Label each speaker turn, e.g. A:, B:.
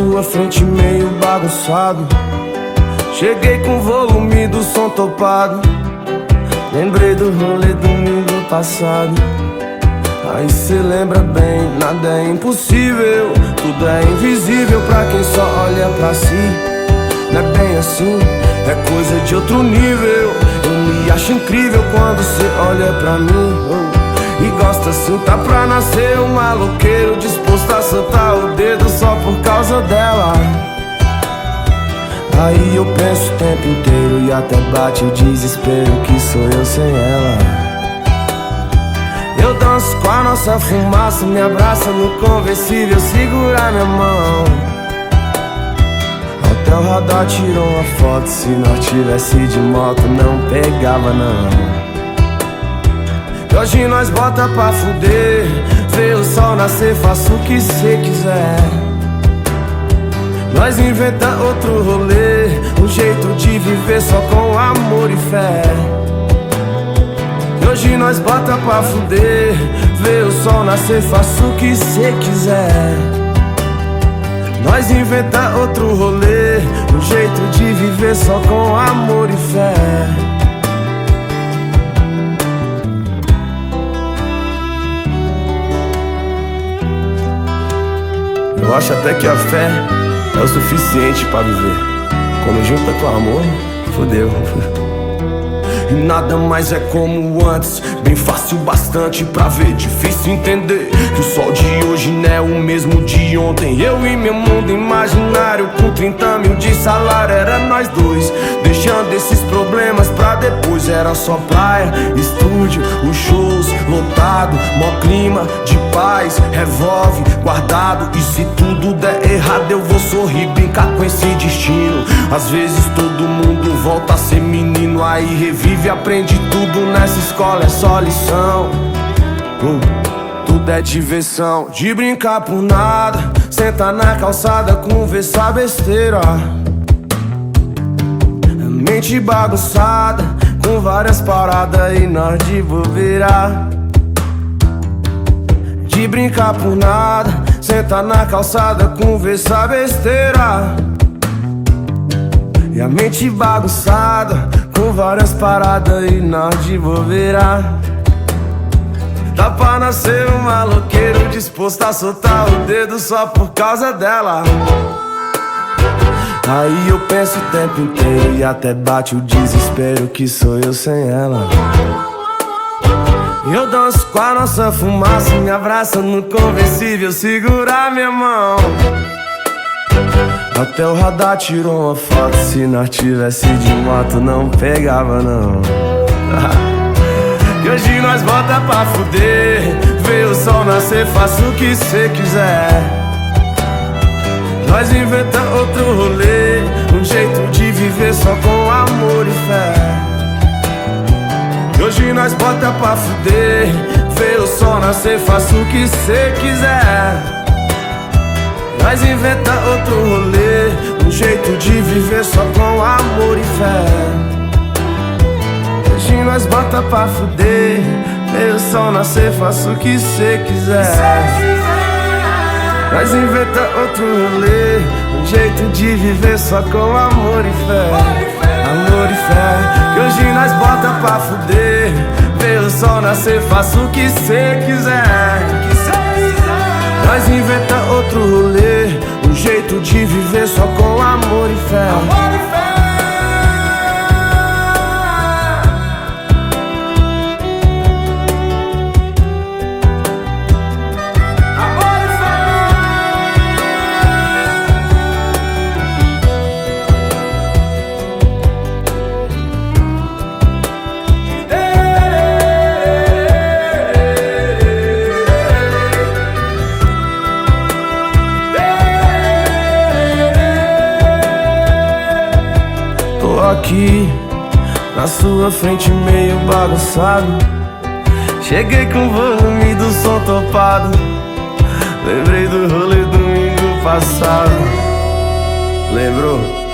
A: sua frente meio bagunçado. Cheguei com o volume do som topado. Lembrei do rolê domingo passado. Aí cê lembra bem, nada é impossível, tudo é invisível pra quem só olha pra si. Não é bem assim, é coisa de outro nível. Eu me acho incrível quando cê olha pra mim, e gosta assim, tá pra nascer um maloqueiro disposto a soltar o dedo só por causa dela. Aí eu penso o tempo inteiro e até bate o desespero que sou eu sem ela. Eu danço com a nossa fumaça, me abraça no conversível, segura minha mão. Até o radar tirou uma foto, se nós tivesse de moto não pegava não. E hoje nós bota pra fuder, vê o sol nascer, faça o que cê quiser. Nós inventa outro rolê, um jeito de viver só com amor e fé. E hoje nós bota pra fuder, vê o sol nascer, faça o que cê quiser. Nós inventa outro rolê, um jeito de viver só com amor e fé. Eu acho até que a fé é o suficiente pra viver. Quando junta com amor, fodeu. E nada mais é como antes, bem fácil bastante pra ver. Difícil entender que o sol de hoje não é o mesmo de ontem. Eu e meu mundo imaginário com 30 mil de salário, era nós dois, deixando esses problemas pra depois. Era só praia, estúdio, os shows lotado, mó clima de paz, revólver guardado. E se tudo der errado eu vou sorrir, brincar com esse destino. Às vezes todo mundo volta a ser menino, aí revive, aprende tudo nessa escola, é só lição. Tudo é diversão, de brincar por nada, sentar na calçada, conversar besteira. Mente bagunçada, com várias paradas e nós de bobeira. De brincar por nada, sentar na calçada, conversar besteira. E a mente bagunçada, com várias paradas e nós de bobeira. Dá pra nascer um maloqueiro disposto a soltar o dedo só por causa dela. Aí eu penso o tempo inteiro e até bate o desespero que sou eu sem ela. Eu danço com a nossa fumaça, me abraça no conversível, segura minha mão. Até o radar tirou uma foto, se nós tivesse de moto não pegava não. E hoje nós bota pra fuder, vê o sol nascer, faça o que cê quiser. Nós inventa outro rolê, um jeito de viver só com amor e fé. E hoje nós bota pra fuder, vê o sol nascer, faça o que cê quiser. Nós inventa outro rolê, um jeito de viver só com amor e fé. Hoje nós bota pra fuder, vê o sol nascer, faça o que cê quiser. Nós inventa outro rolê, um jeito de viver só com amor e fé. Amor e fé. Que hoje nós bota pra fuder, vê o sol nascer, faça o que cê quiser. Nós inventa outro rolê, um jeito de viver só com amor e fé. Amor e fé. Aqui na sua frente meio bagunçado. Cheguei com o volume do som topado. Lembrei do rolê domingo passado. Lembrou?